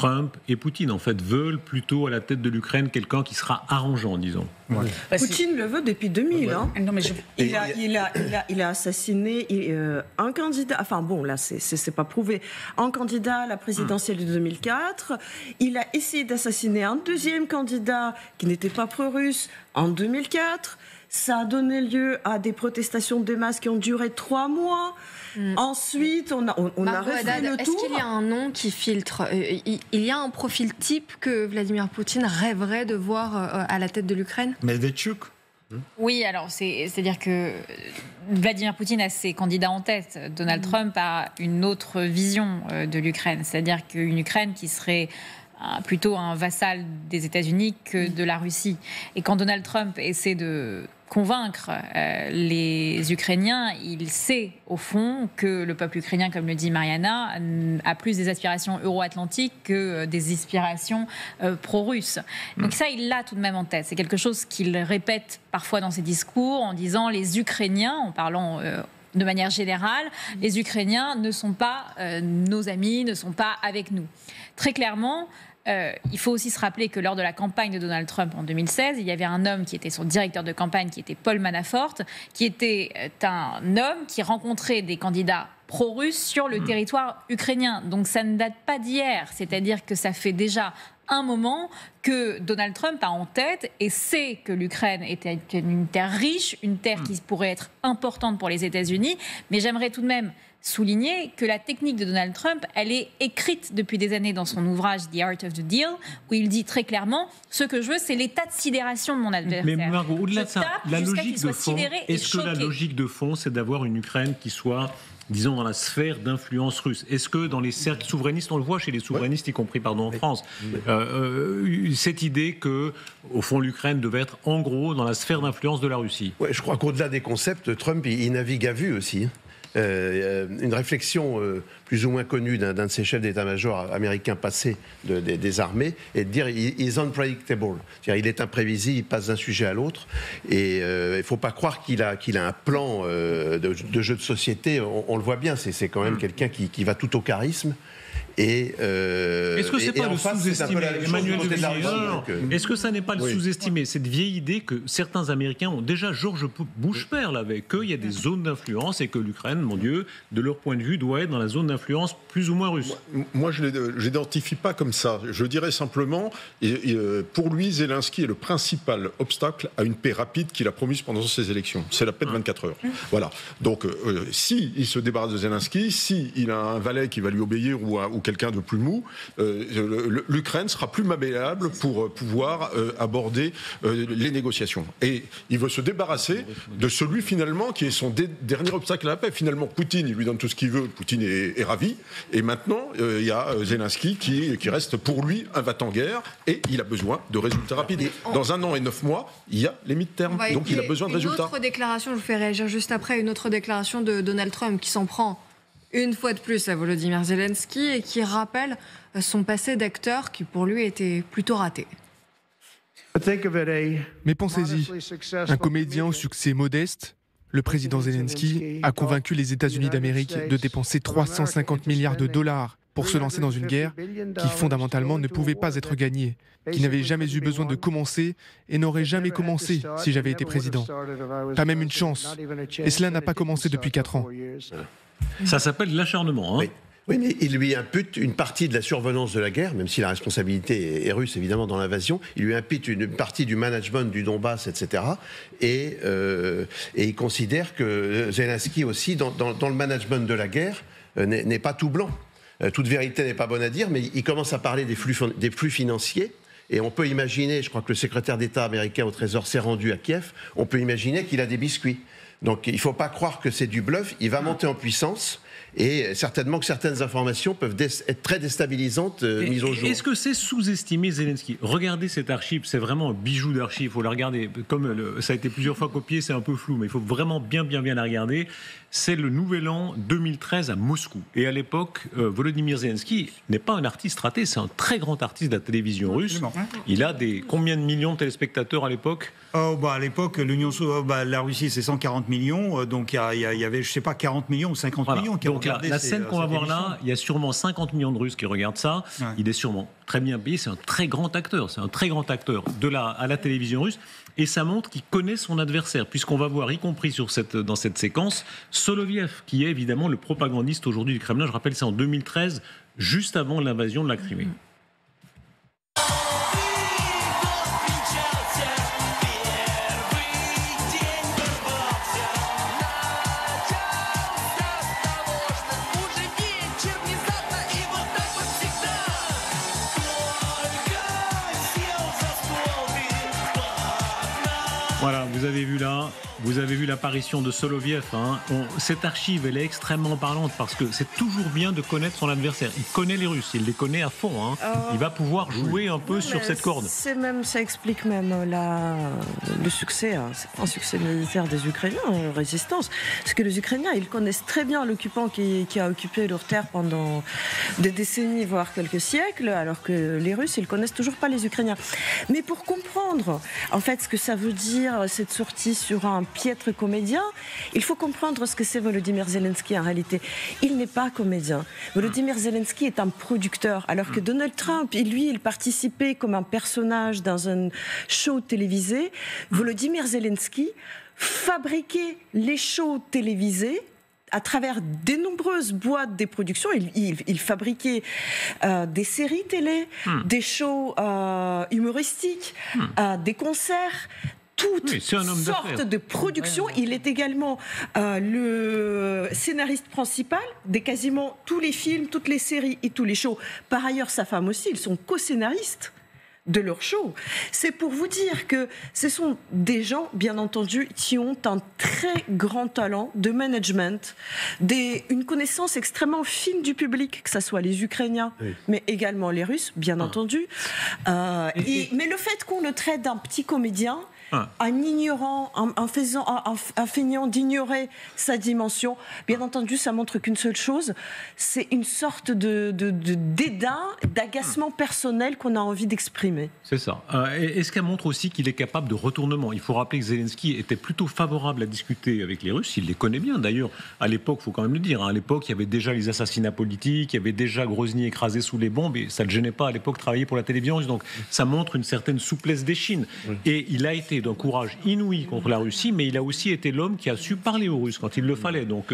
Trump et Poutine, en fait, veulent plutôt à la tête de l'Ukraine quelqu'un qui sera arrangeant, disons. Ouais. Poutine le veut depuis 2000. Ouais. Hein. Non, mais Il a assassiné un candidat, enfin bon, là, c'est pas prouvé, un candidat à la présidentielle de 2004. Il a essayé d'assassiner un deuxième candidat qui n'était pas pro-russe en 2004. Ça a donné lieu à des protestations de masse qui ont duré 3 mois. Ensuite, on a refait le tour. Est-ce qu'il y a un nom qui filtre ? Il y a un profil type que Vladimir Poutine rêverait de voir à la tête de l'Ukraine ? Medvedchuk. Oui, alors c'est-à-dire que Vladimir Poutine a ses candidats en tête. Donald Trump a une autre vision de l'Ukraine. C'est-à-dire qu'une Ukraine qui serait plutôt un vassal des États-Unis que de la Russie. Et quand Donald Trump essaie de convaincre les Ukrainiens, il sait au fond que le peuple ukrainien, comme le dit Mariana, a plus des aspirations euro-atlantiques que des aspirations pro-russes. Donc ça, il l'a tout de même en tête. C'est quelque chose qu'il répète parfois dans ses discours en disant les Ukrainiens, en parlant de manière générale, les Ukrainiens ne sont pas nos amis, ne sont pas avec nous. Très clairement, il faut aussi se rappeler que lors de la campagne de Donald Trump en 2016, il y avait un homme qui était son directeur de campagne, qui était Paul Manafort, qui était un homme qui rencontrait des candidats pro-russes sur le territoire ukrainien. Donc ça ne date pas d'hier, c'est-à-dire que ça fait déjà un moment que Donald Trump a en tête et sait que l'Ukraine était une terre riche, une terre qui pourrait être importante pour les États-Unis, mais j'aimerais tout de même souligner que la technique de Donald Trump, elle est écrite depuis des années dans son ouvrage The Art of the Deal, où il dit très clairement « Ce que je veux, c'est l'état de sidération de mon adversaire. » Mais Margot, au-delà de ça, la logique de fond, est-ce que la choqué. logique de fond, c'est d'avoir une Ukraine qui soit, disons, dans la sphère d'influence russe? Est-ce que dans les cercles souverainistes, on le voit chez les souverainistes, y compris en France, cette idée que, au fond, l'Ukraine devait être en gros dans la sphère d'influence de la Russie? Ouais, je crois qu'au-delà des concepts, Trump, il navigue à vue aussi. Une réflexion plus ou moins connue d'un de ses chefs d'état-major américains passés des armées est de dire he's unpredictable. Il est imprévisible, il passe d'un sujet à l'autre et il ne faut pas croire qu'il a un plan de jeu de société. On le voit bien, c'est quand même quelqu'un qui va tout au charisme. Est-ce que c'est pas le sous-estimé, Emmanuel de Villiers? Est-ce que ça n'est pas le sous-estimé, cette vieille idée que certains Américains ont déjà, George Bush père l'avait, qu'il y a des zones d'influence et que l'Ukraine, mon Dieu, de leur point de vue, doit être dans la zone d'influence plus ou moins russe? Moi, je ne l'identifie pas comme ça. Je dirais simplement, pour lui, Zelensky est le principal obstacle à une paix rapide qu'il a promise pendant ses élections. C'est la paix de 24 heures. Voilà. Donc, s'il se débarrasse de Zelensky, s'il a un valet qui va lui obéir ou quelqu'un de plus mou, l'Ukraine sera plus malléable pour pouvoir aborder les négociations. Et il veut se débarrasser de celui finalement qui est son dernier obstacle à la paix. Finalement, Poutine, il lui donne tout ce qu'il veut, Poutine est ravi. Et maintenant, il y a Zelensky qui reste pour lui un va-t-en-guerre et il a besoin de résultats rapides. Dans 1 an et 9 mois, il y a les midterms. Donc il a besoin de résultats. Une autre déclaration, je vous fais réagir juste après, une autre déclaration de Donald Trump qui s'en prend une fois de plus à Volodymyr Zelensky et qui rappelle son passé d'acteur qui pour lui était plutôt raté. Mais pensez-y, un comédien au succès modeste, le président Zelensky a convaincu les États-Unis d'Amérique de dépenser 350 milliards de dollars pour se lancer dans une guerre qui fondamentalement ne pouvait pas être gagnée, qui n'avait jamais eu besoin de commencer et n'aurait jamais commencé si j'avais été président. Pas même une chance. Et cela n'a pas commencé depuis 4 ans. Ça s'appelle l'acharnement, hein. Oui, mais il lui impute une partie de la survenance de la guerre, même si la responsabilité est russe, évidemment, dans l'invasion. Il lui impute une partie du management du Donbass, etc. Et il considère que Zelensky aussi, dans le management de la guerre, n'est pas tout blanc. Toute vérité n'est pas bonne à dire, mais il commence à parler des flux financiers. Et on peut imaginer, je crois que le secrétaire d'État américain au Trésor s'est rendu à Kiev, on peut imaginer qu'il a des biscuits. Donc il ne faut pas croire que c'est du bluff, il va monter en puissance. Et certainement que certaines informations peuvent être très déstabilisantes mises au jour. Est-ce que c'est sous-estimé Zelensky? Regardez cette archive, c'est vraiment un bijou d'archive. Il faut la regarder. Comme ça a été plusieurs fois copié, c'est un peu flou, mais il faut vraiment bien la regarder. C'est le Nouvel An 2013 à Moscou. Et à l'époque, Volodymyr Zelensky n'est pas un artiste raté, c'est un très grand artiste de la télévision russe. Il a combien de millions de téléspectateurs à l'époque? À l'époque, la Russie, c'est 140 millions. Donc il y avait, je ne sais pas, 40 millions ou 50 millions qui ont Donc la scène qu'on va voir là, il y a sûrement 50 millions de Russes qui regardent ça. Ouais. Il est sûrement très bien payé. C'est un très grand acteur. C'est un très grand acteur à la télévision russe. Et ça montre qu'il connaît son adversaire, puisqu'on va voir, y compris dans cette séquence, Soloviev, qui est évidemment le propagandiste aujourd'hui du Kremlin. Je rappelle, c'est en 2013, juste avant l'invasion de la Crimée. Voilà, vous avez vu l'apparition de Soloviev. Hein. Cette archive, elle est extrêmement parlante parce que c'est toujours bien de connaître son adversaire. Il connaît les Russes, il les connaît à fond. Hein. Il va pouvoir jouer un peu sur cette corde. Ça explique même le succès, un succès militaire des Ukrainiens en résistance. Parce que les Ukrainiens, ils connaissent très bien l'occupant qui a occupé leur terre pendant des décennies, voire quelques siècles, alors que les Russes, ils connaissent toujours pas les Ukrainiens. Mais pour comprendre, en fait, ce que ça veut dire, cette sortie sur un piètre comédien, il faut comprendre ce que c'est Volodymyr Zelensky en réalité. Il n'est pas comédien. Volodymyr Zelensky est un producteur, alors que Donald Trump, lui, il participait comme un personnage dans un show télévisé. Volodymyr Zelensky fabriquait les shows télévisés à travers de nombreuses boîtes de production. Il fabriquait des séries télé, des shows humoristiques, des concerts, toutes sortes de productions. Il est également le scénariste principal de quasiment tous les films, toutes les séries et tous les shows. Par ailleurs, sa femme aussi, ils sont co-scénaristes de leur show. C'est pour vous dire que ce sont des gens, bien entendu, qui ont un très grand talent de management, une connaissance extrêmement fine du public, que ce soit les Ukrainiens, mais également les Russes, bien entendu. Mais le fait qu'on le traite d'un petit comédien, en ignorant, en feignant d'ignorer sa dimension, bien entendu, ça montre qu'une seule chose, c'est une sorte de dédain, d'agacement personnel qu'on a envie d'exprimer. C'est ça. Et ce qu'elle montre aussi qu'il est capable de retournement. Il faut rappeler que Zelensky était plutôt favorable à discuter avec les Russes. Il les connaît bien. D'ailleurs, à l'époque, il faut quand même le dire, à l'époque, il y avait déjà les assassinats politiques, il y avait déjà Grozny écrasé sous les bombes, et ça ne le gênait pas à l'époque de travailler pour la télévision. Donc, ça montre une certaine souplesse d'échine. Et il a été d'un courage inouï contre la Russie, mais il a aussi été l'homme qui a su parler aux Russes quand il le fallait. Donc,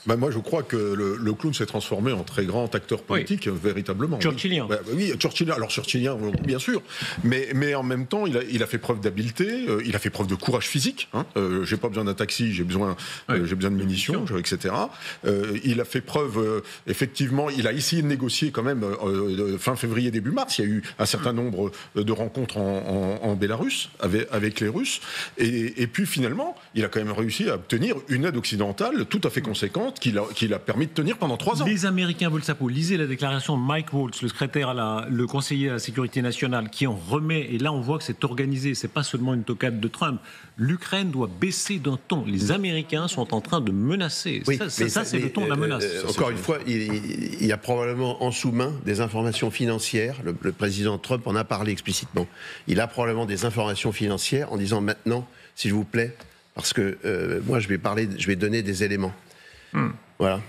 moi, je crois que le clown s'est transformé en très grand acteur politique, véritablement. Churchillien. Oui, Churchillien, bien sûr. Mais en même temps, il a fait preuve d'habileté, il a fait preuve de courage physique. Hein. J'ai pas besoin d'un taxi, j'ai besoin de munitions, etc. Il a fait preuve, effectivement, il a essayé de négocier quand même fin février, début mars. Il y a eu un certain nombre de rencontres en Bélarus avec les Russes. Et puis finalement, il a quand même réussi à obtenir une aide occidentale tout à fait conséquente qui l'a permis de tenir pendant 3 ans. Les Américains veulent ça. Lisez la déclaration de Mike Waltz, le conseiller à la sécurité nationale, qui en remet, et là on voit que c'est organisé, c'est pas seulement une tocade de Trump. L'Ukraine doit baisser d'un ton. Les Américains sont en train de menacer. Ça, c'est le ton de la menace. Encore une fois, il y a probablement en sous-main des informations financières. Le président Trump en a parlé explicitement. Il a probablement des informations financières en disant maintenant, s'il vous plaît, parce que moi je vais donner des éléments. Voilà.